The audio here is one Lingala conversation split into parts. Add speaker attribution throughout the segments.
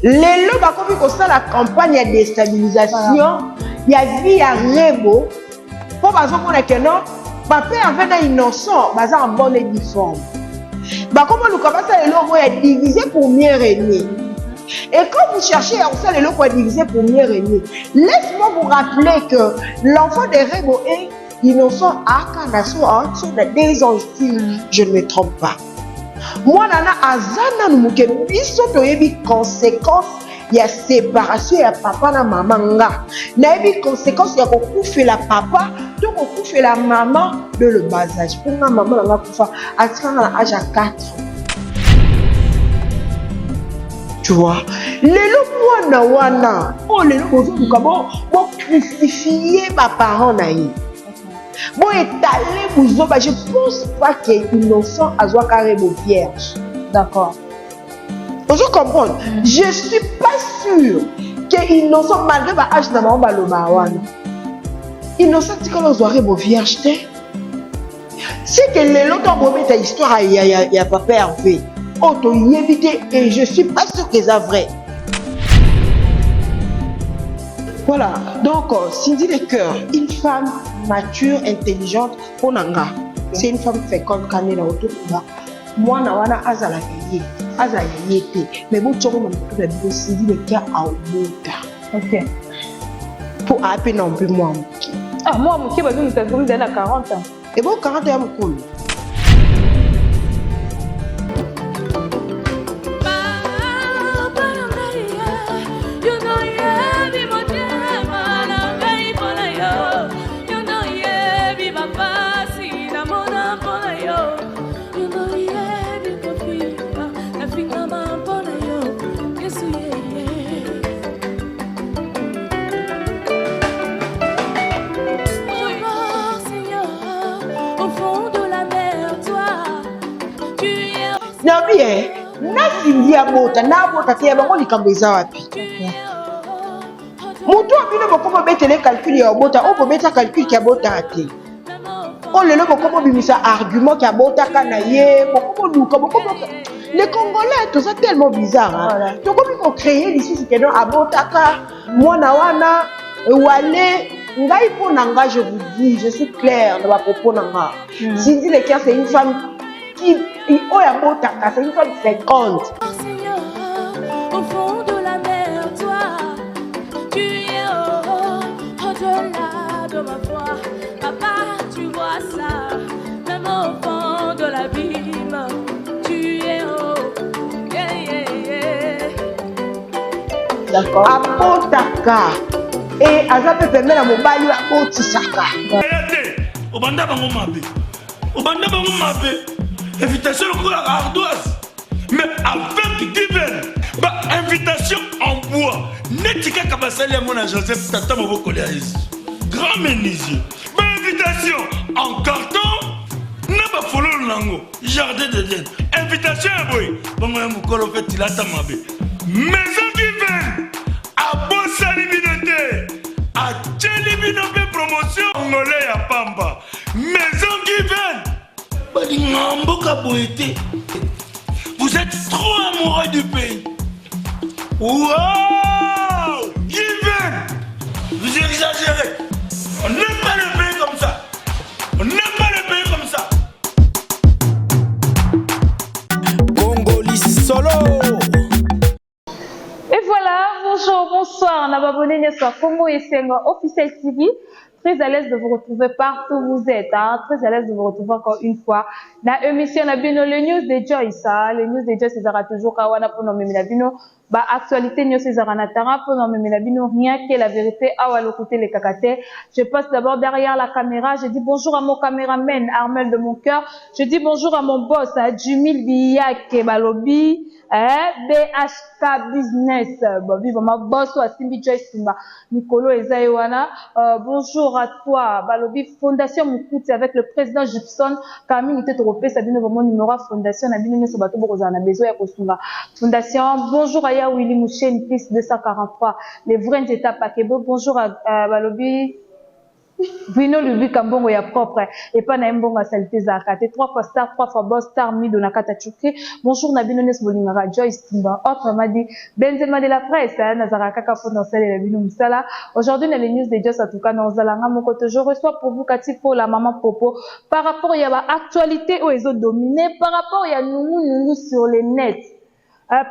Speaker 1: Les lots, comme il y a la campagne de déstabilisation, il y a vie à rebo. Pour que non, papa avait un innocent, en bonne et due forme. Comme nous commençons les lots, est divisé pour mieux régner. Et quand vous cherchez à faire les lots pour diviser pour mieux régner, laisse-moi vous rappeler que l'enfant de Rebo est innocent à Kanaso, des instincts, je ne me trompe pas. Moi, nana azana nous muke biso to yebi conséquence ya séparation ya papa na maman nga. Na yebi conséquence ya kokufa la papa, to kokufa la maman de le bas âge. Pour ma maman nga kufa à l'âge à 4 ans. Tu vois, les lots wana wana, oh les lots bozo kabo, bon crucifier ma parent naïe. Bon étaler vous je pense pas qu'il est innocent à soit carré beau vierge.
Speaker 2: D'accord.
Speaker 1: Vous comprenez? Je suis pas sûr qu'il est innocent malgré ma âge d'amaron baloba wana. Innocent c'est quand on soit beau vierge. C'est que les lots ont promis ta histoire il y a pas perdu. Auto y éviter et je suis pas sûr que c'est vrai. Voilà, donc Cindy Le Cœur, une femme mature, intelligente, Onanga. C'est une femme féconde, Kanela autour de moi. Moi, Nawana Azala Yete. Mais bon, tu vois, Cindy Le Cœur à Obuta.
Speaker 2: Ok.
Speaker 1: Pour appeler non plus moi.
Speaker 2: Ah, moi, mon kébé, nous avons 40 ans.
Speaker 1: Et bon, 40 ans, cool. Bien, Cindy abota, na abota te bango likambo eza wapi. Mutu abino bokoma betele calcul ya abota, o bobeta calcul ki abota te. O lelo bokoma bimisa argument ki abota kana ye, bokoma luka, bokoma les Congolais tout ça tellement bizarre hein. Donc comme il faut créer ici c'est que non abota ka mwana wana wale ngai pona nga je vous dis, je suis claire dans ma propos nanga. Cindy Le Cœur c'est une femme qui c'est une femme féconde.
Speaker 3: Au fond de la mer, toi, tu es au-delà de ma foi. Papa, tu vois ça, même au fond de l'abîme, tu es
Speaker 1: D'accord. Abotaka. Et Azape permet à mon bali à Botisaka.
Speaker 4: Obanda bango mabe. Invitation au la ardoise. Mais avec Given, invitation en bois. Netika Kabasali à mon Joseph Tata Moboko Léaïs. Grand menuisier. Invitation en carton. N'a pas follow lango. Jardin de Dieu. Invitation à boy. Bon, moi, mon colo fait il a ta mabe. Maison Given. À Bossa Libinoté. À Tchelibinoté promotion. Congolais à Pamba. Maison Given. Vous êtes trop amoureux du pays. Wow! Given! Vous exagérez. On n'aime pas le pays comme ça. On n'aime pas le pays comme ça.
Speaker 5: Congolais solo.
Speaker 2: Et voilà, bonjour, bonsoir. On a abonné à Congo et Sengo Officiel TV. Très à l'aise de vous retrouver partout où vous êtes, hein. Très à l'aise de vous retrouver encore une fois. La émission na bino le news de Joyce, hein. Le news de Joyce c'est toujours kawana pour nommer la bino. Bah actualité news c'est zaranatara pour nommer la bino rien que la vérité à le côté les cacatés. Je passe d'abord derrière la caméra. Je dis bonjour à mon caméraman Armel de mon cœur. Je dis bonjour à mon boss Jumil Biyak Balobi. BHK Business, ma boss ou Simbi Joyce Simba, Nicolo Ezaïwana. Bonjour à toi, Balobi Fondation Moukouti avec le président Gibson. Camille était européen, ça vient vraiment numéro Fondation. Nabine Sobato Borozana Bezo ya Kosunga. Fondation. Bonjour à Ya Willy Mouchen, fils 243. Les vrais états Pakebo. Bonjour à Balobi. Vino lubi kambongo ya propre et pas na mbongo salité zakate 3 fois star 3 fois boss star mi de nakata chukri. Bonjour na bino nes bolingara Joyce Timba autre m'a dit Benzema de la presse nazara kaka potentiel la bino musala. Aujourd'hui dans les news de Joss en tout cas dans zalanga mon côté je reçois pour vous Kati pour la maman Popo par rapport il y a actualité aux autres dominés par rapport il y a nous sur les nets.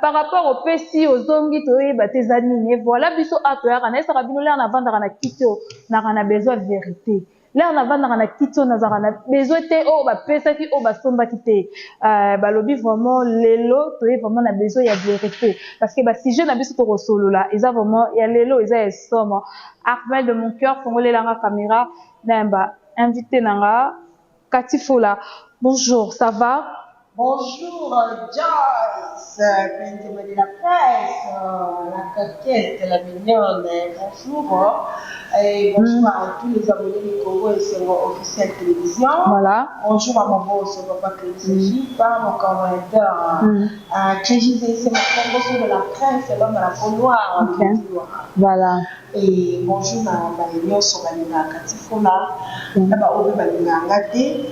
Speaker 2: Par rapport au PC, aux zombies, tes animés, voilà, biso atoya, on a sarabino là en avant dans la kitio, on a besoin de vérité. Là en avant dans la kitio, on a besoin de oh bah pesa qui oh bah somba qui te, bah lobby vraiment l'élo, toi vraiment on a besoin de vérité. Parce que bah si je n'abuse sur solo là, ils ont vraiment il y a l'élo, ils ont somme. Ahmed de mon cœur, fongolé la caméra, n'imba invité nanga, Katifola. Bonjour, ça va?
Speaker 1: Bonjour Joyce, Benzema de la presse, la coquette, la mignonne, bonjour. Et bonjour à tous les abonnés du Congo et sur officiel télévision.
Speaker 2: Voilà.
Speaker 1: Bonjour à mon boss, papa Clégie, par mon commandeur. Clégie, c'est mon Congo de la presse, l'homme à la peau noire.
Speaker 2: Voilà.
Speaker 1: Et bonjour à Balénion sur la Katifola. Là-bas, on va regarder.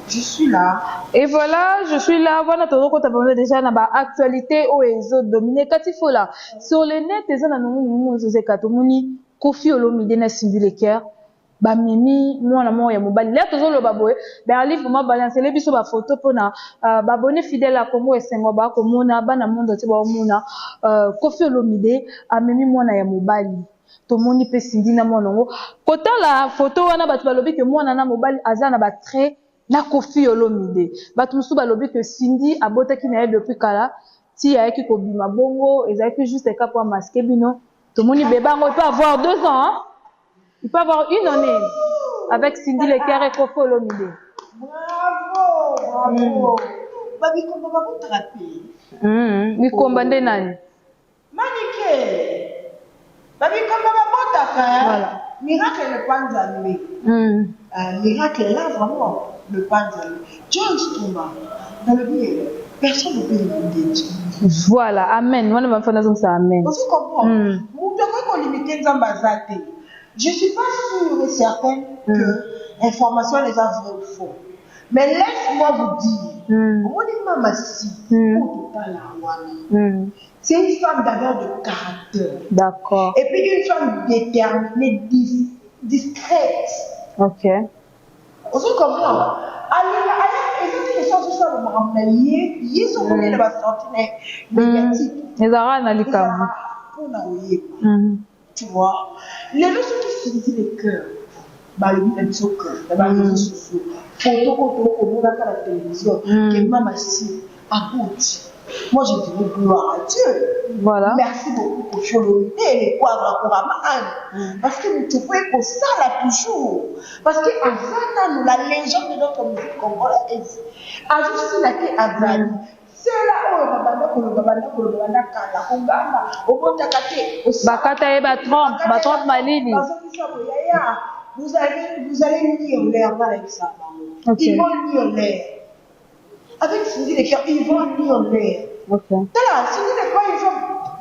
Speaker 1: Je suis là.
Speaker 2: Et voilà, je suis là. Voilà, tu as déjà dans l'actualité où les autres dominés. Katifola. Sur le net, les gens Kofi Olomide na Cindy Leker. Ba mimi mwana mo ya mobali là tozo lo baboye ba livre ma balancer les biso ba photo pona ba bonne fidèle à Congo esengo ba ko mona bana mondo ti ba mona Kofi Olomide a mimi mwana ya mobali to moni pe Cindy na mwana ngo kota la photo wana ba balobi ke mwana na mobali azana ba trait na Kofi Olomide ba musu balobi ke Cindy abotaki na ye depuis kala ti ya ki ko bima bongo ezaki juste ka pour masquer bino to moni beba ngo peut avoir 2 ans hein? Il peut avoir une année avec Cindy Leker et Kofi Olomide.
Speaker 1: Bravo, bravo. Babi komba ba botrape.
Speaker 2: Mi komba nde nani?
Speaker 1: Manike. Babi komba ba botaka. Voilà. Miracle le panzalé. Miracle là vraiment le panzalé. Joyce Touma. Dans le bien, personne ne peut limiter Dieu.
Speaker 2: Voilà, amen. Moi, je vais faire ça, amen.
Speaker 1: Vous comprenez? Vous devez limiter Zambazate. Je ne suis pas sûre et certaine que l'information est vrai ou faux. Mais laisse-moi vous dire, c'est une femme d'abord de caractère.
Speaker 2: D'accord.
Speaker 1: Et puis une femme déterminée, discrète.
Speaker 2: Ok.
Speaker 1: Vous comprenez? Les choses sont ça, ils sont combien de sorties négatives.
Speaker 2: Les arabes n'ont pas
Speaker 1: tu vois, les leçons qui se disent le cœur, bah le but est au cœur, dans les réseaux sociaux, photo, on a la télévision, que maman si à gauche. Moi je dis gloire à Dieu. Voilà. Merci beaucoup pour Cholomité et les quadres pour Aman. Parce que nous trouvons qu'on ça là toujours. Parce que avant la légende de notre musique congolaise, a juste la qui Azali. C'est là où on va vous allez lire l'air avec ça. Ils vont lire l'air. Avec Cindy Leker, ils vont lire l'air. Cindy Leker, ils vont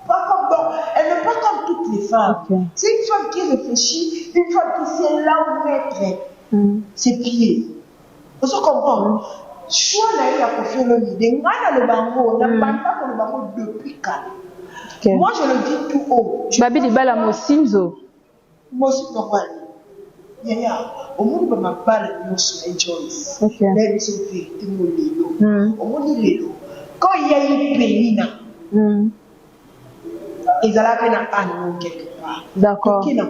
Speaker 1: pas comme elle n'est pas comme toutes les femmes. C'est une femme qui réfléchit, une femme qui sait là où mettre ses pieds. Vous comprenez? Choix là, il a confié le leader. Le bango, n'a pas pour le bango depuis quand. Moi, je le dis tout haut.
Speaker 2: Babi di bala Mosinzo.
Speaker 1: Mosinzo, Yaya, au monde de ma balle, nous sommes Joyce. Même si on fait tout le monde, au monde de quand il y a une pénina, ils allaient peine à nous quelque part.
Speaker 2: D'accord.
Speaker 1: Quand il y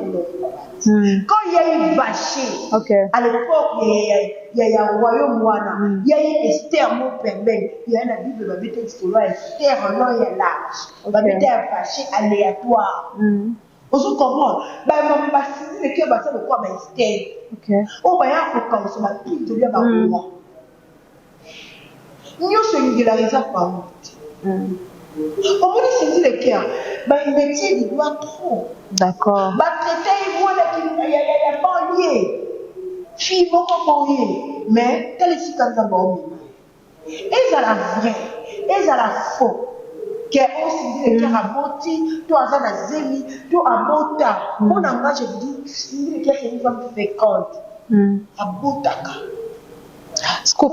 Speaker 1: a eu Vaché, à l'époque, il y a un royaume, il y a eu Esther, mon père, il y a la Bible, la Bible Esther, non, il y a l'âge. La Bible est Vaché aléatoire. Vous comprenez? Je vais passer le cœur, je vais passer Esther. Oh, il y a un peu comme ça, tout le monde va voir. Nous sommes régularisés par nous. Au moins, c'est le cœur. Le métier, il doit trop.
Speaker 2: D'accord.
Speaker 1: Il y a pas lié. Fille, beaucoup lié. Mais, tel est ce qu'on a bon. Et à la vraie, et à la faux. cœur, on Cindy le cœur à Boti, toi à Zana Zemi, toi à Bota. Mon engagement, je vous dis, Cindy le cœur, c'est une femme féconde. À Botaka.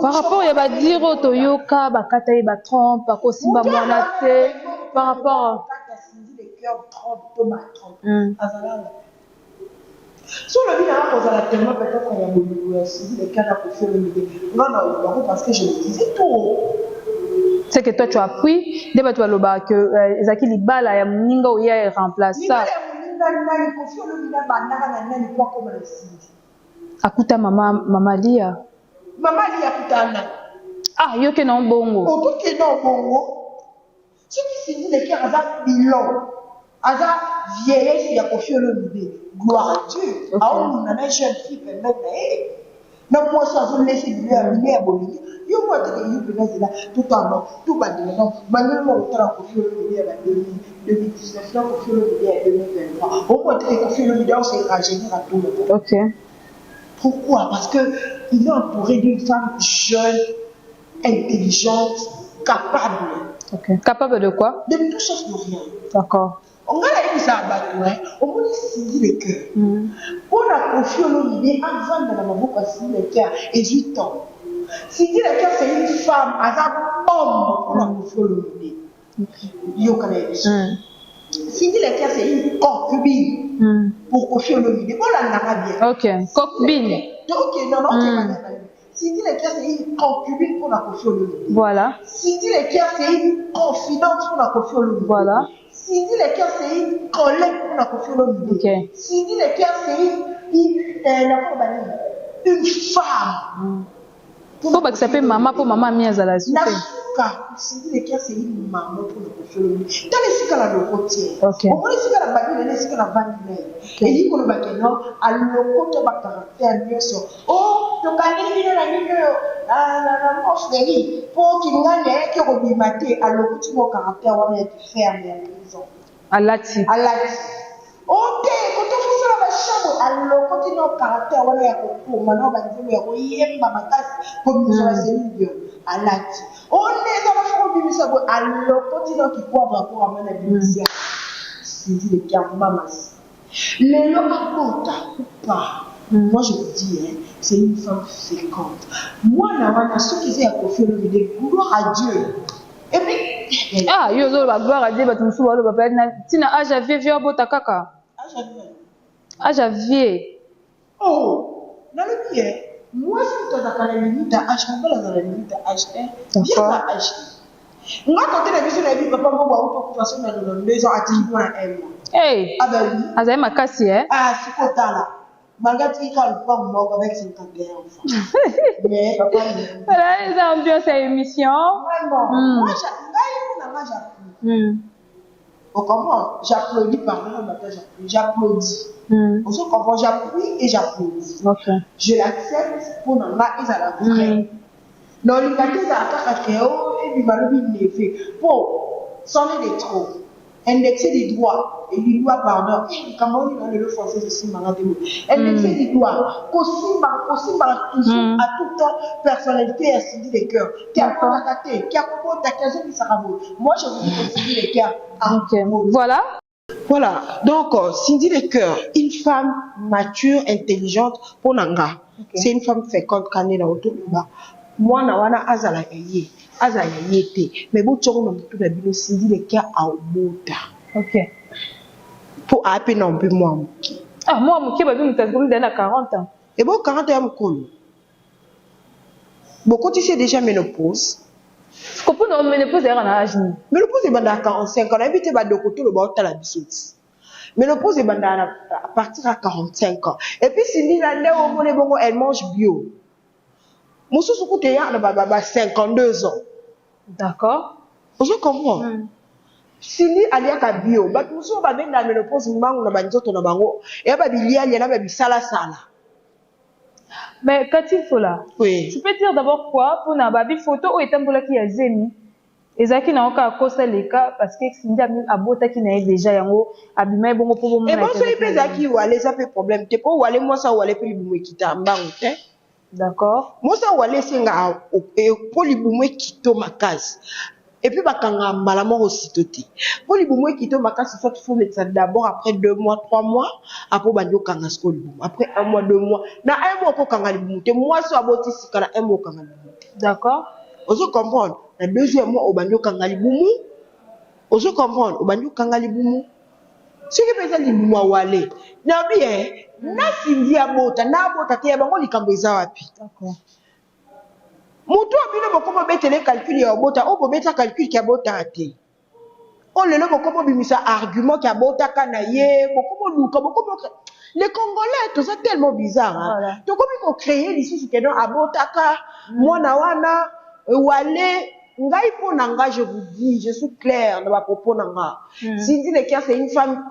Speaker 2: Par rapport, il va dire au Toyoka, Bakata et Batron, par aussi Bamonate, par rapport.
Speaker 1: Cindy le cœur, trompe, Thomas, trompe. Sur le bilan, on a tellement peut-être qu'on a voulu Cindy le cœur à confier le milieu. Non, parce que je me disais tout.
Speaker 2: C'est que toi tu as appris, dès que tu as le bas que Zaki Libala ya Mninga ou ya remplace ça. Akuta mama Lia.
Speaker 1: Maman Lia kutana.
Speaker 2: Ah, yo ke non bongo.
Speaker 1: O tout ke non bongo. Ce qui finit le cœur à bilan. Aza vieillesse il y a confié le bébé. Gloire à Dieu. Ah on a une jeune fille permettre non moi ça je laisse lui amener à bonne. Yo moi te que yo là tout en non tout bas de non manuellement on t'a confié le bébé à 2019 là confié le bébé à 2023. Au moins te confié le bébé on s'est rajeunir à tout le monde.
Speaker 2: OK.
Speaker 1: Pourquoi? Parce que il est entouré d'une femme jeune, intelligente, capable.
Speaker 2: OK. Capable de quoi?
Speaker 1: De tout chose de rien.
Speaker 2: D'accord.
Speaker 1: On va aller ça à battre, on va Cindy le cœur. On a confié l'idée avant de la maman pour Cindy le cœur et 8 ans. Cindy le cœur, c'est une femme, un homme pour la confier l'idée. Yo connais. Cindy le cœur, c'est une concubine pour confier l'idée. On l'a bien.
Speaker 2: OK. Concubine.
Speaker 1: Ok, non, Cindy le cœur, c'est une concubine pour la confier l'idée.
Speaker 2: Voilà.
Speaker 1: Cindy le cœur, c'est une confidente pour la confier l'idée.
Speaker 2: Voilà.
Speaker 1: Cindy le cœur, c'est une collègue pour la confier l'idée.
Speaker 2: OK.
Speaker 1: Cindy le cœur, c'est une femme.
Speaker 2: Faut pas que ça s'appelle maman pour maman mia za la soupe.
Speaker 1: Cindy le cœur, c'est une maman pour la confier l'idée. Dans les cas là, le côté.
Speaker 2: OK.
Speaker 1: Au moins, les cas là, les cas là, et il dit qu'on va que non, à l'occasion de ma caractère, bien sûr. Oh, tu connais la manche de pour qu'il n'y ait que rebimaté à l'occasion de mon caractère, on est ferme et en prison.
Speaker 2: À l'ati.
Speaker 1: À l'ati. Ok, quand on fait ça dans la chambre, à l'occasion de mon caractère, on est à côté. Maintenant, on va dire, oui, il y a ma casse, comme nous sommes cellule, à l'ati. On est dans la chambre, mais ça va à l'occasion qui croit rapport à mon abusé. C'est dit le cœur, maman. Les lois ou pas. Moi, je vous dis, c'est une femme féconde. Moi, ce qui s'est confié le vidéo, gloire à Dieu. Et puis,
Speaker 2: ah, yo zo ba gloire à Dieu, ba tumsu ba lo ba na tina âge à vieux bota kaka. Âge à vieux.
Speaker 1: Oh, dans le pied. Moi, si tu as la limite à âge, on va la limite à âge. Viens à âge. Moi, quand tu as vu sur la vie, papa, moi, on va passer dans 2 ans à 10 mois à 1 mois.
Speaker 2: Hey!
Speaker 1: Ah ben oui.
Speaker 2: Azaï makasi, hein?
Speaker 1: Ah, c'est quoi là? Malgré qu'il y a le point mort avec 51 enfants. Mais papa,
Speaker 2: voilà, les ambiances à émission.
Speaker 1: Vraiment. Moi, j'applaudis. On comprend? J'applaudis, pardon, j'applaudis. On se comprend, j'appuie et j'applaudis.
Speaker 2: Okay.
Speaker 1: Je l'accepte pour n'en pas à la vraie. Non, il a dit à Kakao et du Malobi Névé. Pour s'en est trop. Indexer des droits et des lois, pardon. Comment on dit dans le français, c'est si malade. Indexer des droits. Possible, toujours, à tout temps, personnalité, à Cindy les cœurs. Qui a contacté, qui a contacté, qui sera beau. Moi, je vous dis que Cindy les cœurs.
Speaker 2: Ok. Voilà.
Speaker 1: Voilà. Donc, Cindy les cœurs, une femme mature, intelligente, pour Nanga. C'est une femme féconde, quand elle est autour de bas. Moi, nawana azala eye. Azala yete. Mais bon, tu as tout la bio Cindy les cœurs à Obota.
Speaker 2: Ok.
Speaker 1: Pour appeler non plus moi.
Speaker 2: Ah, moi, mon qui va bien me donner à 40 ans.
Speaker 1: Et bon, 40 ans, cool. Bon, quand tu sais déjà ménopause.
Speaker 2: Je comprends, non, ménopause est en âge.
Speaker 1: Ménopause est à 45 ans. On a invité de côté le bord de la bisoutte. Ménopause est à partir à 45 ans. Et puis, Cindy, elle mange bio. Mon sous côté, il y a 52 ans.
Speaker 2: D'accord.
Speaker 1: Vous comprenez? Cindy, elle y a bio. Mais nous sommes dans la ménopause, nous avons un banzo, nous avons un sala.
Speaker 2: Mais quand il faut là,
Speaker 1: oui.
Speaker 2: Tu peux dire d'abord quoi pour une baby photo ou est-ce qu'il y a zémi? Et ça qui n'a aucun cause les cas parce que Cindy a beau qui n'a déjà yango abîmé bon pour vous.
Speaker 1: Et bon, c'est les qui ou aller ça fait problème. T'es pas ou aller moi ça ou aller plus boumé qui t'a mbangé. D'accord. Moi ça ou aller c'est nga pour les boumé qui to ma case. Et puis, bakanga malamor aussi toti. Pour les boumoué qui tombe, makasi soit faut mettre ça d'abord après 2 mois, 3 mois, après banyo kanga sko liboum. Après 1 mois, 2 mois. Na 1 mois ko kanga liboum. Te moi so aboti si kana 1 mois kanga liboum.
Speaker 2: D'accord.
Speaker 1: Ozo comprendre. Na 2e mois au banyo kanga liboum. Ozo comprendre. Au banyo kanga liboum. Ce qui peut être liboum wa wale. Na bien, na findi abota, na abota te bango likambo eza wapi.
Speaker 2: D'accord.
Speaker 1: Mutu abino bokomo betele calcul ya bota, o bobeta calcul ki abota ate. O lelo bokomo bimisa argument ki abota kana ye, bokomo luka, bokomo les Congolais tout ça tellement bizarre hein.
Speaker 2: Voilà.
Speaker 1: Donc comme ils ont créé ici que non abota ka mwana wana wale ngai po nanga je vous dis, je suis clair dans ma propos nanga. Cindy Lekia c'est une femme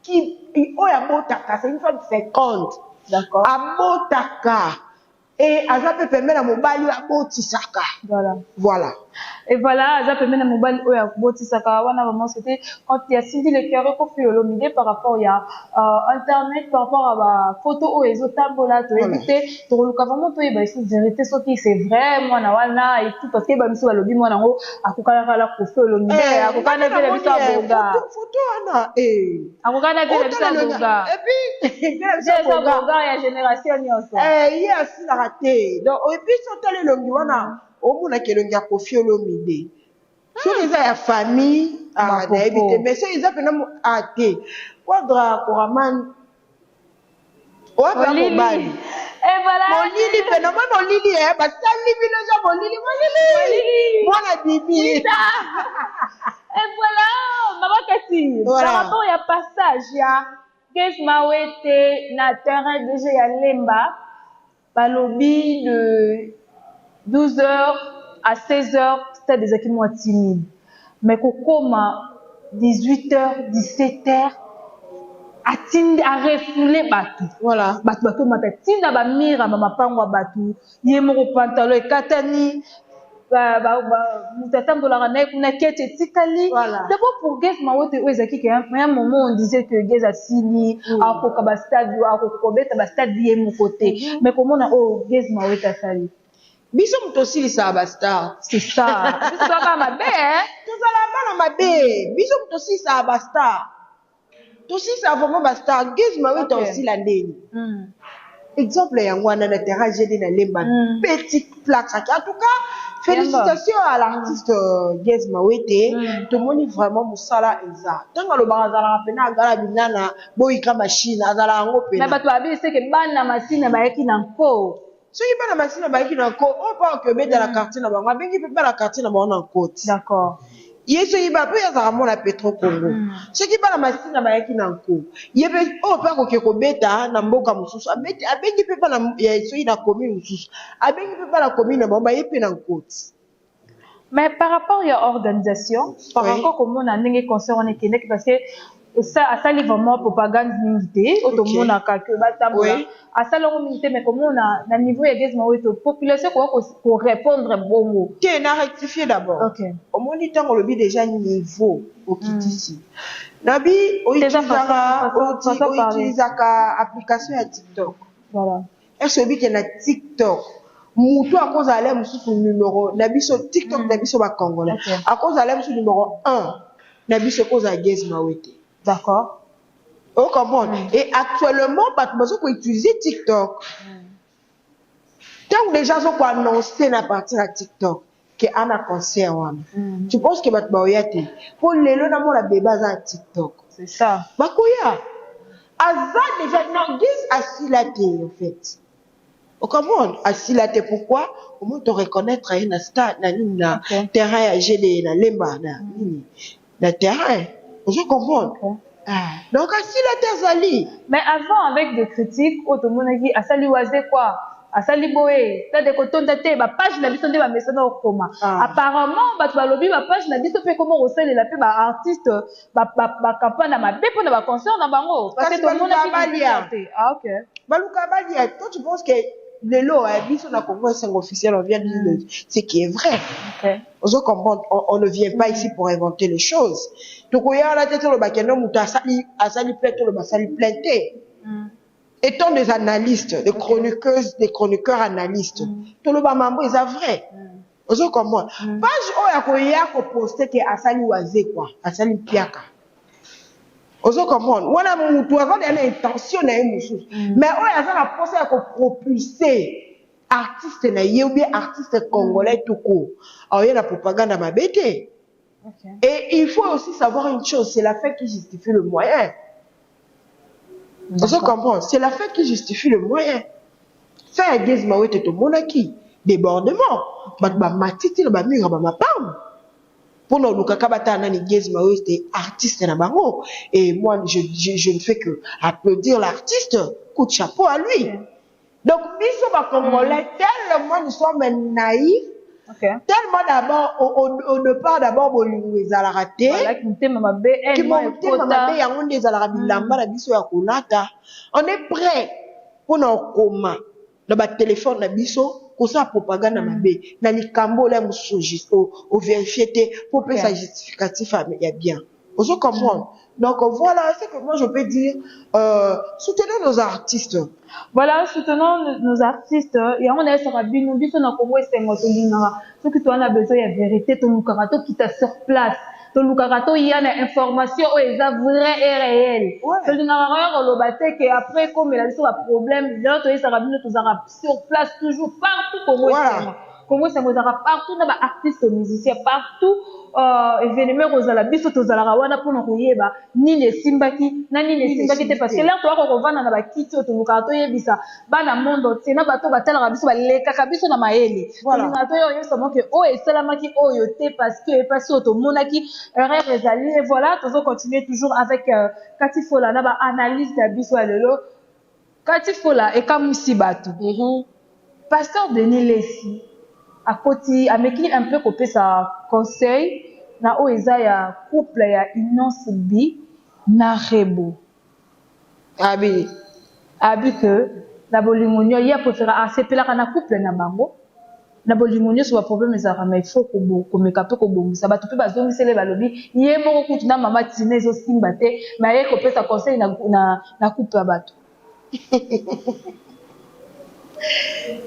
Speaker 1: qui o ya botaka, c'est une femme féconde.
Speaker 2: D'accord.
Speaker 1: Abotaka. Et Aza peut permettre à mobali à botisaka.
Speaker 2: Voilà.
Speaker 1: Voilà.
Speaker 2: Et voilà, Aza permet à mobali à botisaka. Wana vraiment c'était quand il y a Cindy Lekia ko fi olomide par rapport il y a internet par rapport à la photo au ezo tambola to éviter to luka vraiment to ba ici vérité ce qui c'est vrai moi na wana et tout parce que ba miso balobi moi nango akokala la ko fi olomide akokana vile bisa bonga.
Speaker 1: Photo ana
Speaker 2: akokana vile bisa bonga.
Speaker 1: Et puis
Speaker 2: bisa bonga ya génération nyonso.
Speaker 1: Il a si la raté. Donc et puis sont allés longi wana au mona ke longi akofi olomide. So les a famille à éviter mais c'est ils appellent até. Quadra Koraman. Ouais, bah,
Speaker 2: Olili. Et voilà.
Speaker 1: Mon Lili, phénomène, mon Lili, hein, parce que ça, Lili, mon Lili, mon la Bibi.
Speaker 2: Et voilà, maman Cathy.
Speaker 1: Voilà.
Speaker 2: Par rapport à passage, il y a Grace Mawete, na terrain déjà ya Lemba, balobi de 12h à 16h, c'était des équipements timides. Mais kokoma 18h, 17h, a refoulé batu.
Speaker 1: Voilà.
Speaker 2: Batu matatinda ba mira ba mapangwa batu. Ye moko pantalon ekatani. Mutatambola na kuna kete tikali. D'abord pour Grace Mawete ezaki que un moment on disait que Grace asili akoka ba stade akokobeta ba stade ye mon côté. Mais comment on oh Grace Mawete asali.
Speaker 1: Biso mutosili sa ba star.
Speaker 2: C'est ça. C'est pas ma belle.
Speaker 1: Tout ça là ma belle. Biso mutosili sa ba star. Tout ça vraiment ba star. Grace Mawete aussi la ndeni. Exemple yango na terrain j'ai na lemba petite plaque ça. En tout cas, félicitations à l'artiste Grace Mawete. Tout le monde vraiment musala eza. Tanga lo bazala pena ngala binana boyika machine azala ngo pena.
Speaker 2: Mais bato abi c'est que bana machine ba yaki na nko.
Speaker 1: So il bana machine ba yaki na nko, on pas que mettre dans la quartier na bango, bengi pe pas la quartier na bango na côte.
Speaker 2: D'accord.
Speaker 1: Yeso yiba pe ya zara la Petro Congo. Ce qui bana machine na ba yaki na nko. Yebe o pa ko ke ko beta na mboka mususu. Abengi pe pas na yeso ina commune mususu. Abengi pe pas la commune na bango yepe na côte.
Speaker 2: Mais par rapport à l'organisation, par rapport comment on a n'engagé concert on est Québec parce que ça ça livre vraiment propagande milité au tout le monde a calculé batambola à ça longue milité mais comment on a na niveau Grace Mawete population pour répondre bongo
Speaker 1: tu na rectifier d'abord au moins du temps on le dit déjà niveau au kitisi nabi on utilise application à TikTok
Speaker 2: voilà
Speaker 1: est-ce que na TikTok mutu à cause d'aller mususu numéro nabiso TikTok nabiso ba congolais à cause d'aller mususu numéro 1 nabiso cause à Grace Mawete.
Speaker 2: D'accord.
Speaker 1: Oh, comment? Et actuellement, parce qu'on utilise TikTok. Tant que les gens ont annoncé à partir de TikTok qu'il y a un concert, tu penses que pour les gens qui ont la bébé à TikTok.
Speaker 2: C'est ça.
Speaker 1: Bakoya. Aza déjà, non, dis assis la thé, en fait. Oh, comment? Assis la thé, pourquoi? Au moins, te reconnaître à une stade, na terrain à gérer, na lemba, na terrain. Je comprends. Donc, si la terre s'allie.
Speaker 2: Mais avant, avec des critiques, Otomonagi, à Sali Wazé quoi? À Sali Boé, t'as des cotons de ma page n'a pas de ma maison au coma. Apparemment, bah, tu vas lobby ma page n'a pas fait comment au sein de la paix, bah, artiste, bah, campagne à ma bébé pour ma concert dans Bango. Parce que tout le monde a dit. Ah, ok.
Speaker 1: Balouka Balia, toi, tu penses que les lots, on a compris, c'est officiel, on vient de dire ce qui est vrai. On ne vient pas ici pour inventer les choses. Donc, il y a la tête sur le bakénom où tu as sali planté. Étant des analystes, des chroniqueurs analystes, tout le bamambo est vrai. Ozo comprendre. Page oya koya ko poster que asali waze quoi, asali piaka. Ozo comprendre. Wana mutu avant une intention na musu. Mais oya ça la poster ko propulser artiste na ye ou bien artiste congolais tout court. Alors il y a la propagande à ma bête. Okay. Et il faut aussi savoir une chose, c'est la fête qui justifie le moyen. Ozo comprendre, c'est la fête qui justifie le moyen. Faire des maouettes to monaki. Débordement. Ba matiti na ba mira ba mapam. Pour nous lukaka bata na ni gizma c'était artiste na bango et moi je ne fais que applaudir l'artiste, coup de chapeau à lui. Donc biso ba congolais tellement nous sommes naïfs. Tellement d'abord au départ d'abord bolingo ezala raté. Voilà qui mutema mabe qui mutema mabe yango ndezala bilamba na biso ya kolata. On est prêt pour nous koma na ba téléphone na biso. Pour ça propagande mabe na likambo la muso juste au vérifier pour faire sa justificatif il y a bien vous comprenez donc voilà c'est que moi je peux dire soutenons nos artistes
Speaker 2: voilà soutenons nos artistes et on est sur abino biso na Congo c'est moto linga ce que tu as besoin de vérité ton lukarato qui t'a sur place ton lukarato il y a une information où est vrai et réel ton lukarato on le battait que après comme il a sur un problème là tu es sur abino tu seras sur place toujours partout Congo c'est partout na ba artistes musiciens partout événement rozala biso tozala wana pour nous yeba ni les simbaki te parce que là toi ko vana na ba kiti to lukarato yebisa bana mondo tena bato batala biso ba leka biso na maeli lukarato yo seulement que o esalamaki oyo te parce que parce que to monaki erreur ezali et voilà toujours continuer toujours avec Kati Fola na ba analyse de biso lelo Kati Fola e kamusi bato pasteur Denis Lessi à côté ameki un peu copier sa conseil na o eza ya couple ya Innocence B na Rebo abi que na bolimonyo ya potera asepela na couple na bango na bolimonyo so ba problème za rama il faut ko meka pe ko bongisa bato pe bazongisele balobi ye moko kutu na mama Tina zo simba te ma ye ko pesa conseil na couple ya bato.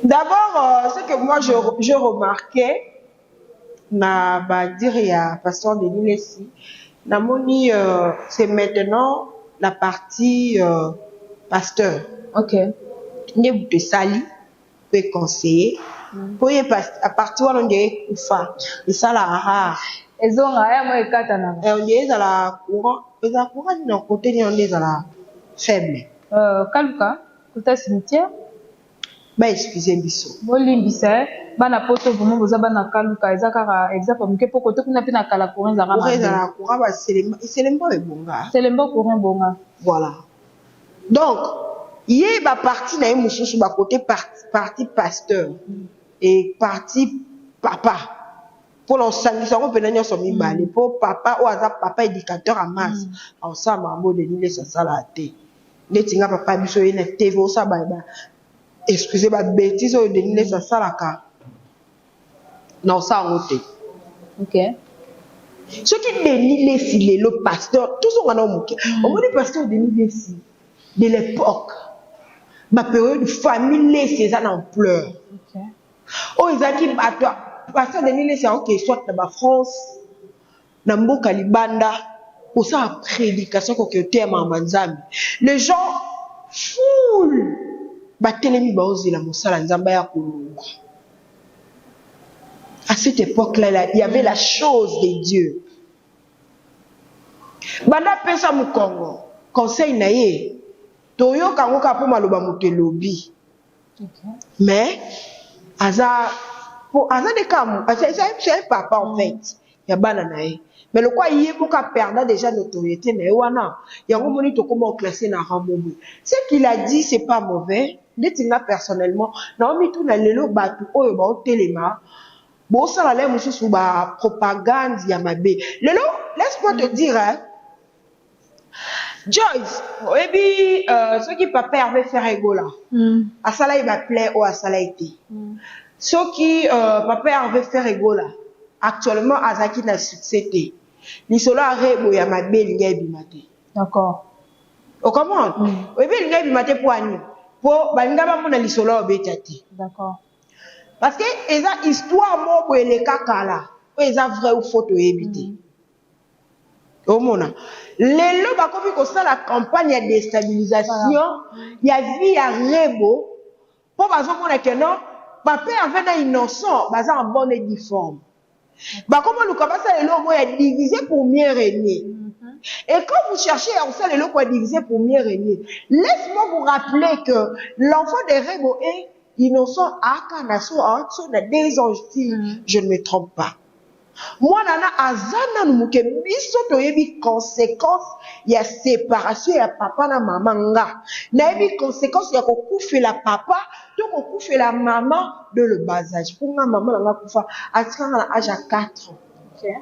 Speaker 1: D'abord, ce que moi je remarquais, na ba dire ya pasteur Denis Lessi, na moni c'est maintenant la partie pasteur.
Speaker 2: OK.
Speaker 1: Ne vous te sali peut conseiller. Pour y à partir où on dirait kufa, et ça la rare.
Speaker 2: Ezonga ya mo ekata na.
Speaker 1: On dirait ça la courant, et ça courant non côté ni on est ça la faible.
Speaker 2: Kaluka, côté cimetière.
Speaker 1: Bah excusez biso.
Speaker 2: Bolimbisa bana poto vraiment boza bana kaluka ezaka exemple muke poko to kuna pina kala courant za rama.
Speaker 1: Courant courant ba c'est le mot bonga.
Speaker 2: C'est le mot courant bonga.
Speaker 1: Voilà. Donc, yé ba parti na mususu ba côté parti pasteur et parti papa. Pour l'ensemble ça on peut nanya so mibale pour papa ou aza papa éducateur à masse. Ensemble mambo de Denis Lessi ça la té. Netinga papa biso ina TV ça ba excusez ma bêtise au Denis Lessi ça la ka. Non ça on té.
Speaker 2: OK.
Speaker 1: Ce qui Denis Lessi le pasteur tout ça on a moqué. On dit pasteur Denis Lessi de l'époque. Ma période famille Lessi ça en pleurs.
Speaker 2: OK.
Speaker 1: Oh Isaki bato pasteur Denis Lessi OK soit dans la France na mboka libanda pour ça prédication ko que terme en manzambi. Les gens foule batelemi baozi la mosala nzamba ya kolunga. À cette époque-là, il y avait la chose de Dieu. Banda pesa mu Congo, conseil na ye, toyo kango ka po maloba mutelobi. Mais aza de kamu, c'est un papa en fait. Ya bana na ye. Mais le quoi yé pour perdre déjà notoriété na wana, yango moni to comment classer na ramombe. Ce qu'il a dit c'est pas mauvais. Netinga personnellement, Naomi tout na lelo batu oyo ba otelema. Bon, ça la l'air monsieur sous ba propagande ya mabe. Lelo, laisse-moi te dire hein. Joyce, maybe ce qui papa avait fait rigola. À ça là il va plaire ou à ça là été. Ce qui papa avait fait rigola. Actuellement Azaki na succès. L'isolo arebo ya mabe linga bimate.
Speaker 2: D'accord.
Speaker 1: O comment? Maybe linga bimate pour ani. Pour balinga ba mona l'isolo obetati.
Speaker 2: D'accord.
Speaker 1: Parce que ils ont histoire mo boele kakala. Ils ont vrai ou faux to éviter. Au mona. Lelo bakomi ko ça la campagne de déstabilisation, il y a vie à rebo. Pour bazo mona que non, papa avait un innocent, baza en bonne et due forme. Bakomo nous commence à lelo mo ya diviser pour mieux régner. Et quand vous cherchez à ça lelo pour diviser pour mieux régner, laisse-moi vous rappeler que l'enfant de Rebo est innocent à Kanaso, à des anges, si je ne me trompe pas. Moi, nana, azana nous muke biso to yebi conséquence ya séparation ya papa na maman nga. Na yebi conséquence ya kokufe la papa, to kokufe la maman de le bas âge. Pour nga maman nga kufa atika na âge à 4 ans. Okay.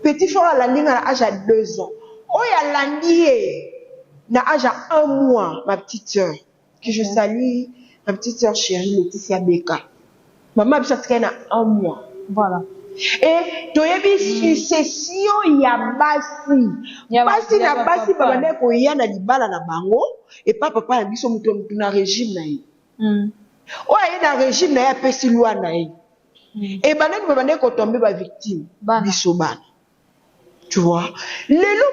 Speaker 1: Petit frère la linga na âge à 2 ans. Oya landié na âge à 1 mois, ma petite sœur, que je salue, ma petite sœur chérie Laetitia Beka. Maman bisatika na 1 mois.
Speaker 2: Voilà.
Speaker 1: Et toyebi succession ya basi. Basi na basi babane ko yana libala na bango et papa na biso mutu na régime na ye. Oya na régime na ya pesi loi na ye. Et babane ko tomber ba victime biso bana. Tu vois, lelo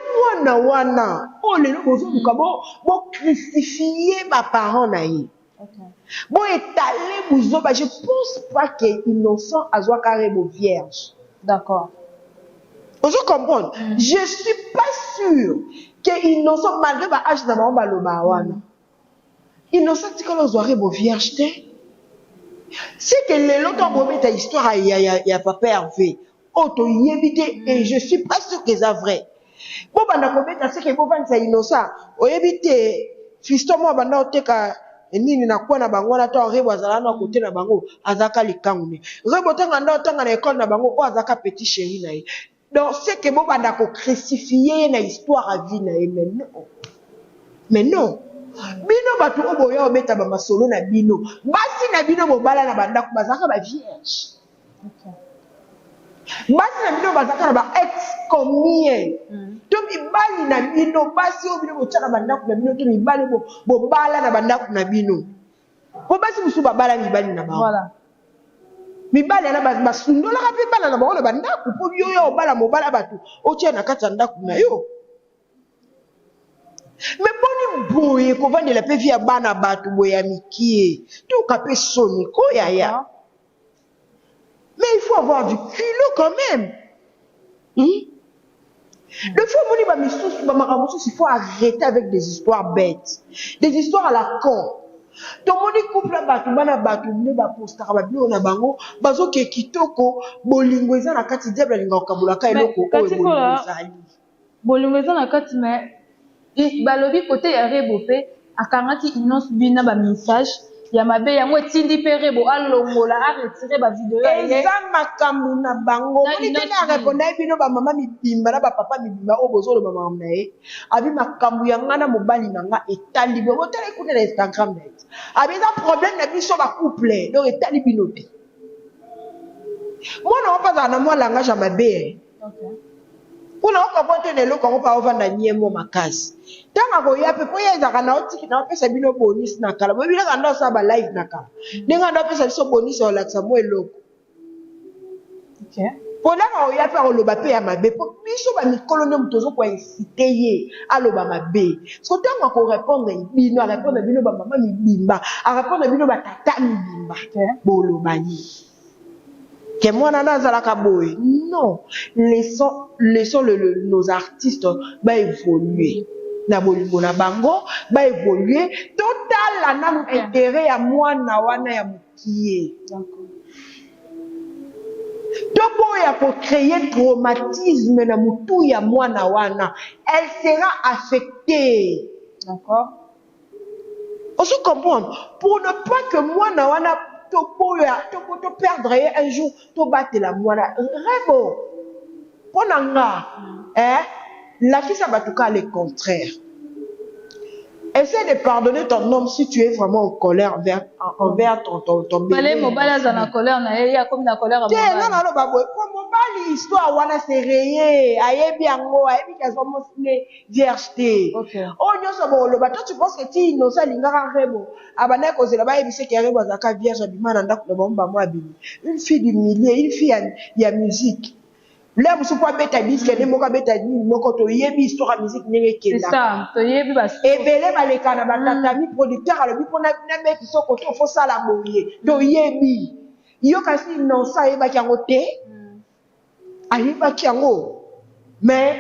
Speaker 1: mwana wana, oh lelo bozo bo crucifier ma parent na ye. Bon étalé bouzoba, je pense pas que innocent a soit carrément vierge.
Speaker 2: D'accord.
Speaker 1: Vous comprenez? Je suis pas sûr que innocent malgré ba âge na ba loba wana. Innocent ti ko soit carrément vierge te. C'est que les autres ont mis ta histoire ya papa Hervé. Auto yebite et je suis pas sûr que c'est vrai. Bon bana ko beta c'est que bon ban ça innocent. O yebite fiston mo bana oteka nini na kwa na bango na to rebo azala na côté na bango azaka likangu ne rebo tanga na école na bango o azaka petit chéri na ye. Donc c'est que bon banda ko crucifier na histoire à vie na ye mais non bino batu oboya obeta ba masolo na bino basi na bino mobala na banda ko bazaka ba vierge. Okay. Basi na bino bazaka na ba ex combien to mibali na bino basi o bino botana banda na bino to mibali bo bala na banda na bino po basi musu babala mibali na ba voilà mibali na ba masundola ka pe bala na ba na banda ko po biyo yo bala mobala batu o tia na kata ndako na yo. Mais boni boye ko vandela pe via bana batu boya mikie to ka pe soni ko ya. Mais il faut avoir du culot quand même. Le fois moni ba misusu ba makamusu il faut arrêter avec des histoires bêtes, des histoires à la con. To moni couple batu bana batu ne ba poster ba bio na bango bazo ke kitoko bolingo eza na kati diable linga okabula ka eloko ko
Speaker 2: bolingo eza na kati mais balobi côté ya Rebo pe akangaki innocent bina ba message ya mabe yango etindi pe Rebo alongola a retirer ba vidéo ya ye
Speaker 1: eza makambu na bango moni tena répondre bino ba mama mibimba na ba papa mibimba o bozolo ba mama na ye abi makambu ya ngana mobali na nga etali bo tala écouter na Instagram net abi za problème na biso ba couple donc etali bino te mwana opa na mwa langage ya mabe. Okay. Kuna okapote ne loko pa ovanda nyemo makasi tanga ko ya pe poye za kana otiki na pesa bino bonus na kala bo bila kanda sa ba live na kala ninga ndo pesa biso bonus o laksa mo eloko. Okay. Pona ko ya pe ko loba pe ya mabe po biso ba mikolo ne mutozo ko inciter ye aloba mabe so tanga ko répondre bino répondre bino ba mama mibimba a répondre bino ba tata mibimba. Okay. Boloba ni que moi nana zalaka boy non laissons nos artistes ba évoluer na bolingo na bango ba évoluer total na intérêt ya mwana wana ya mukie. D'accord. Topo ya pour créer traumatisme na mutu ya mwana wana elle sera affectée. D'accord. On se comprend pour ne pas que mwana wana to perdre un jour to battre la moana Rebo ponanga la fille ça va tout cas le contraire. Essaie de pardonner ton homme si tu es vraiment en colère envers ton bébé.
Speaker 2: Balé mobala za na colère na ya comme na colère
Speaker 1: non ba boy ko l'histoire wana c'est rayé ayebi yango ayebi kazo mosine vierge. Oh nyonso boloba toi tu penses que ti innocent lingaka rebo abana kozela ba yebise ke rebo azaka vierge abimana ndako na bomba mo abimi. Une fille du milieu, une fille ya musique. Là vous pas beta bisque ne moka beta ni moko to yebi histoire ya musique ndenge kenda.
Speaker 2: C'est ça, to yebi bas.
Speaker 1: Ebele balekana batatami producteur alobi pona na beti soko to fo sala boye. To yebi. Yo kasi innocent yeba kango te. Ayebaki yango mais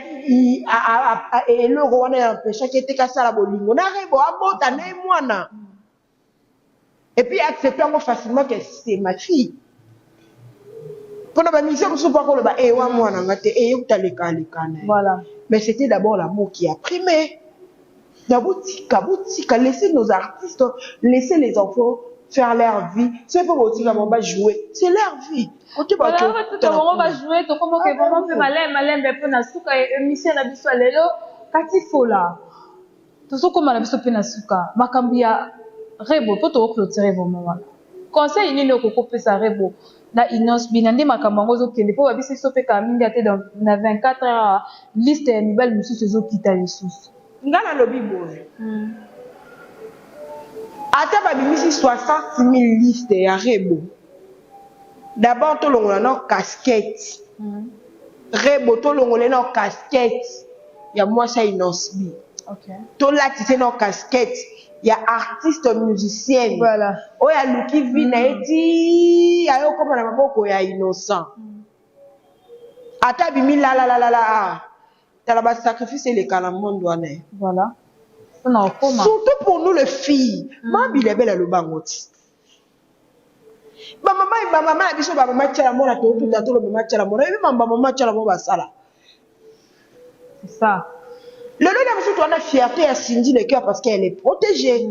Speaker 1: eloko wana empêcha ke te kasala bolingo na rebo abota na mwana et puis accepter yango facilement que c'est ma fille pendant ba mission so pas ko le ba wa mwana ngate yokutaleka lekana
Speaker 2: voilà
Speaker 1: mais c'était d'abord l'amour qui a primé boutika laisser nos artistes laisser les enfants faire leur vie c'est pas aussi comment va jouer c'est leur vie.
Speaker 2: Voilà, on va jouer, donc comment que vraiment fait malin, mais pour na suka émission na biso lelo kati fola. Tout ce comme na biso pe na suka, makambia rebo pour to clôturer vraiment wana. Conseil ni le koko pe sa rebo na Innocent binande makambango zo kende po ba biso so pe ka mingi ate dans na 24 heures liste ya mibali mususu zo kita lisusu.
Speaker 1: Ngana lobi boye. Ata ba bimisi 60 000 listes ya rebo. D'abord, tout le monde a une casquette. Rebo, tout le monde a une casquette. Il y a moi, ça, Innocent. Tout là, tu sais, une casquette. Il y a artiste musicien.
Speaker 2: Voilà.
Speaker 1: Oh, il y a Luki Vina, il dit, il y a comme on a beaucoup, il y a Innocent. Ata bimi la. T'as la sacrifice et les calamons douane.
Speaker 2: Voilà.
Speaker 1: Surtout pour nous, les filles. Maman, il est belle à le bangoti. Maman a dit que maman tchala mona to tout le maman tchala mona et maman tchala mona basala.
Speaker 2: C'est ça.
Speaker 1: Le lot de on a fierté à Cindy le cœur parce qu'elle est protégée.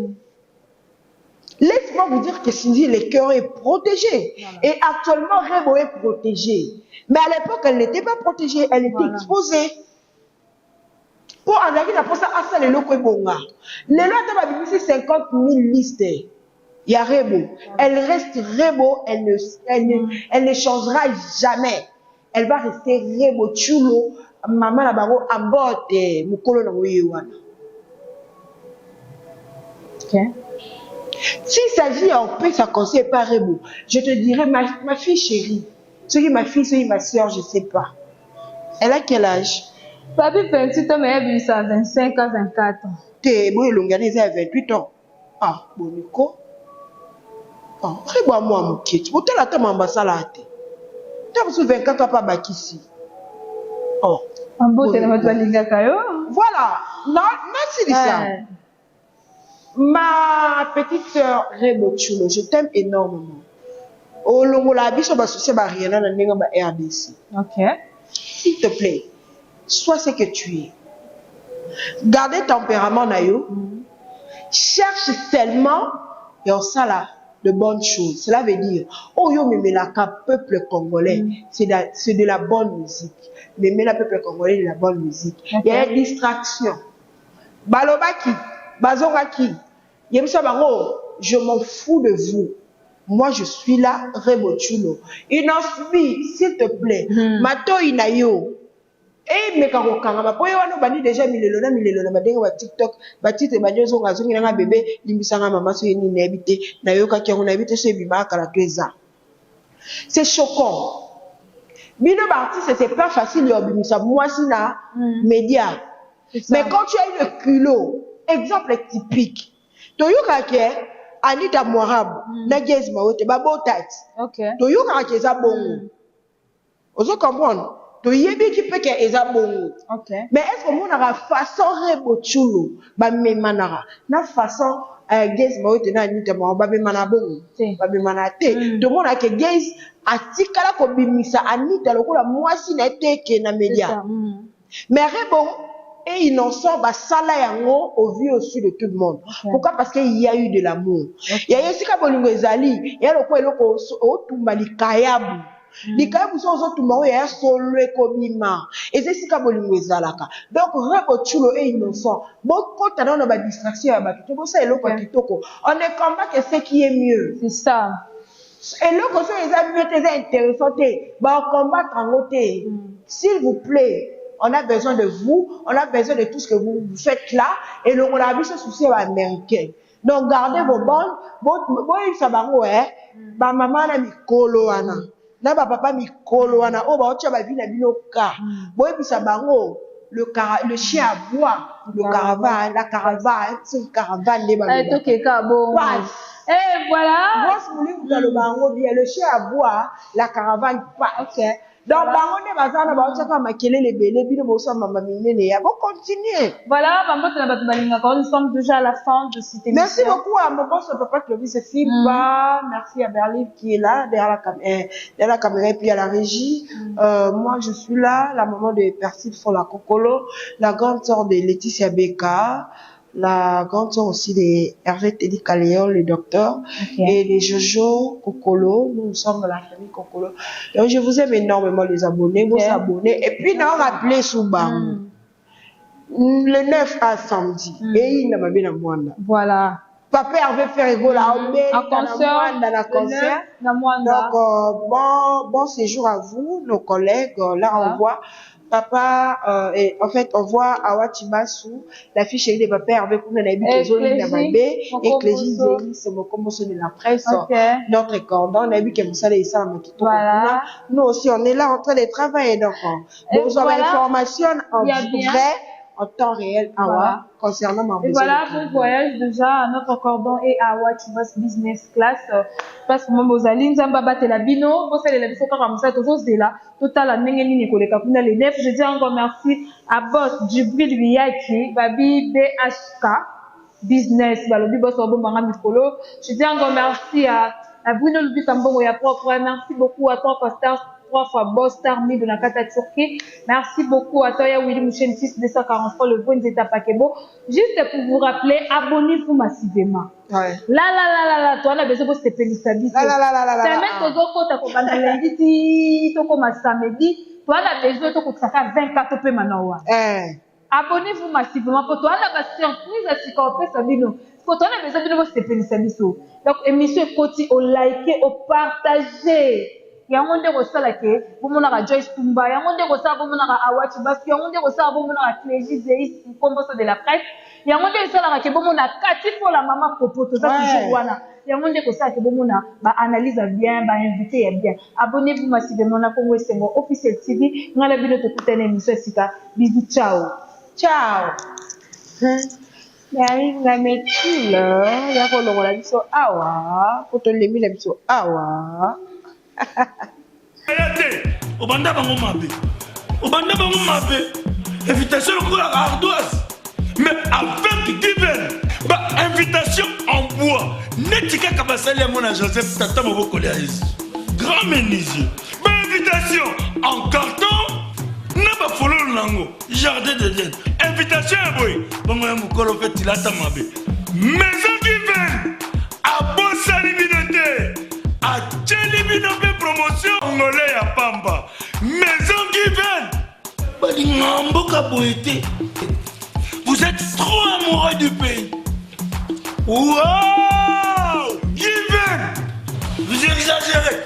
Speaker 1: Laisse-moi vous dire que Cindy le cœur est protégé. Voilà. Et actuellement Rebo est protégée. Mais à l'époque elle n'était pas protégée, elle était exposée. Pour en arriver à ça à ça les locaux bonga. Les lots de 50 000 listes. Il y a Rebo. Elle reste Rebo, elle ne changera jamais. Elle va rester Rebo chulo. Maman la baro abote mukolo na wewana.
Speaker 2: OK.
Speaker 1: S'il s'agit en paix, ça conseille pas Rebo. Je te dirais ma fille chérie. Ce qui est ma fille, ce qui est ma soeur, je sais pas. Elle a quel âge?
Speaker 2: Papi 28 ans, mais elle a 25 ans, 24 ans.
Speaker 1: T'es bon, l'organisé à 28 ans. Ah, boniko. Ah, Rebo moi mon kit. Vous t'as la tête m'ambassalate. T'as besoin 24 ans pas bakisi. Oh.
Speaker 2: Voilà.
Speaker 1: Non, c'est ça. Ma petite sœur Rebo Chulo, je t'aime énormément. Au long la biso ba souci ba rien na ndenge ba RDC.
Speaker 2: OK.
Speaker 1: S'il te plaît, sois ce que tu es. Gardez tempérament na yo. Cherche seulement et on ça là de bonnes choses. Cela veut dire oh yo me la peuple congolais, c'est de la bonne musique. Mais la peuple congolais de la bonne musique. Okay. Il y a une distraction. Balobaki, bazongaki. Yemisa bango, je m'en fous de vous. Moi je suis là, Rebo Chulo. Innocent, s'il te plaît. Mato inayo. Eh mais quand kanga po yo no bani déjà milelo na badenga ba TikTok, ba titre ba nyozo ngazongi na bébé limbisanga mama so yeni na habité na yo ka kyango na habité so bima kala 2 ans. C'est choquant. Bino artiste c'est pas facile de obimisa moi si na média. Mais quand tu as le culot, exemple typique. Toyoka ke Anita Moirab na Gez Maote ba botat.
Speaker 2: OK.
Speaker 1: Toyoka ke za bongo. Ozo comprendre? Toyebi ki pe ke eza bongo.
Speaker 2: OK.
Speaker 1: Mais est-ce que mon a façon Rebo Chulo ba memanara na façon Gez Maote na Anita Moirab ba memana bongo. Ba memana te. To mona ke Gez atikala ko bimisa Anita lokola mwasi na teke na media. Mais Rebo et Innocent ba sala yango au vu au-dessus de tout le monde. Pourquoi? Parce qu'il y a eu de l'amour. Il y a aussi ka bolingo ezali, ya loko eloko otumba likayabu. Likayabu so otumba o ya solo ekobima. Et c'est ka bolingo ezalaka. Donc Rebo Chulo et Innocent, beaucoup de distraction ya bato. Bo ça eloko kitoko. On ne combat que ce qui est mieux.
Speaker 2: C'est ça.
Speaker 1: Et là, quand les amis étaient intéressants, combattre en côté. S'il vous plaît, on a besoin de vous, on a besoin de tout ce que vous faites là, et le on a vu ce souci américain. Donc, gardez vos bonnes, bon, ça va, ma maman a mis colo, ana. Na ba papa mi kolo wana o ba ocha ba vina binoka boye bisa bango le chien à bois le caravane la caravane c'est une caravane les bango
Speaker 2: et voilà
Speaker 1: boss mouli vous le bango bien le chien à bois la caravane pas OK donc bango ne bazana ba ocha ka makele le belé bino bo so mama minene ya bon continuer
Speaker 2: voilà bambote na batu balinga quand nous sommes déjà à la fin de cette émission.
Speaker 1: Merci beaucoup à mon boss papa Clovis et Fiba merci à Berlin qui est là derrière la caméra et puis à la régie moi je suis là la maman de Persile Fola Kokolo la grande sœur de Laetitia Beka la grande sœur aussi de Hervé Teddy Caléon, le docteur, et les Jojo Kokolo. Nous sommes dans la famille Kokolo. Donc, je vous aime énormément, les abonnés. Vous abonnez. Et puis, nous rappelez Souban. Le 9 à samedi. Et il n'a pas bien à moi.
Speaker 2: Voilà.
Speaker 1: Papa Hervé Ferrigo, là, dans la concert. Donc, bon séjour à vous, nos collègues. Là, on voit. Papa, et en fait, on voit Awa Chimasu, la fille chérie de papa Hervé Kounanabi, et Clégie Zéli, c'est mon commencement de la presse, notre cordon, on a vu qu'il y a ça, les salles, voilà. Nous aussi, on est là en train de travailler, donc, nous avons l'information en vrai, en temps réel, Awa, concernant ma
Speaker 2: et voilà, bon voyage déjà à notre cordon et Awa Chibas Business Class, parce que moi, Mozali, Nzamba Batelabino, vous savez, la vie, comme ça, toujours c'est là, total, à Nengeni Nikole Kapuna, les 9, je dis encore merci à Boss Djibril Wiyaki, Babi BHK Business, Balobi Boss Obomanga Mikolo, je dis encore merci à Bruno Lubi Kambongo, ya propre, merci beaucoup à toi, Pasteur. 3 fois Boss Star de la Kata Turquie. Merci beaucoup à Toya Willy Mouchen 6243 le bon Zeta Pakebo. Juste pour vous rappeler, abonnez-vous massivement.
Speaker 1: Ouais.
Speaker 2: Là, toi, on a besoin de se pélissabiser. Ça met aux autres côtés, quand on a lundi, tout comme samedi, toi, on a besoin de ça fait 24 peu maintenant. Abonnez-vous massivement. Pour toi, on a une surprise à ce qu'on fait, Sabino. Pour toi, on a besoin de se pélissabiser. Donc, émission côté, au liker, au partager. Yangonde kosala ke bomona ka Joyce Pumba yangonde kosala bomona ka Awachi Bas yangonde kosala bomona ka Clégie Zeis composo de la presse yangonde kosala ke bomona Kati pour la maman Popoto ça toujours wana yangonde kosala ke bomona ba analyse bien ba invité bien abonnez-vous massivement na Congo Sengo officiel TV ngala bino to kutana émission sika bisous ciao Yari ngametile yako longola biso awa kotolemi la biso awa
Speaker 4: Obanda bango mabe invitation à ardoise mais avec divers invitation en bois netika kabasali mon Joseph Tata Moboko Léaïs grand menuisier invitation en carton na ba follow nango jardin de Dieu invitation boy bongo ya mukolo fait tilata mabe maison divers à Bossali Binote à Tchelibinobe promotion Angolais à Pamba maison Given Balingamboka Boété. Vous êtes trop amoureux du pays. Wow Given vous exagérez.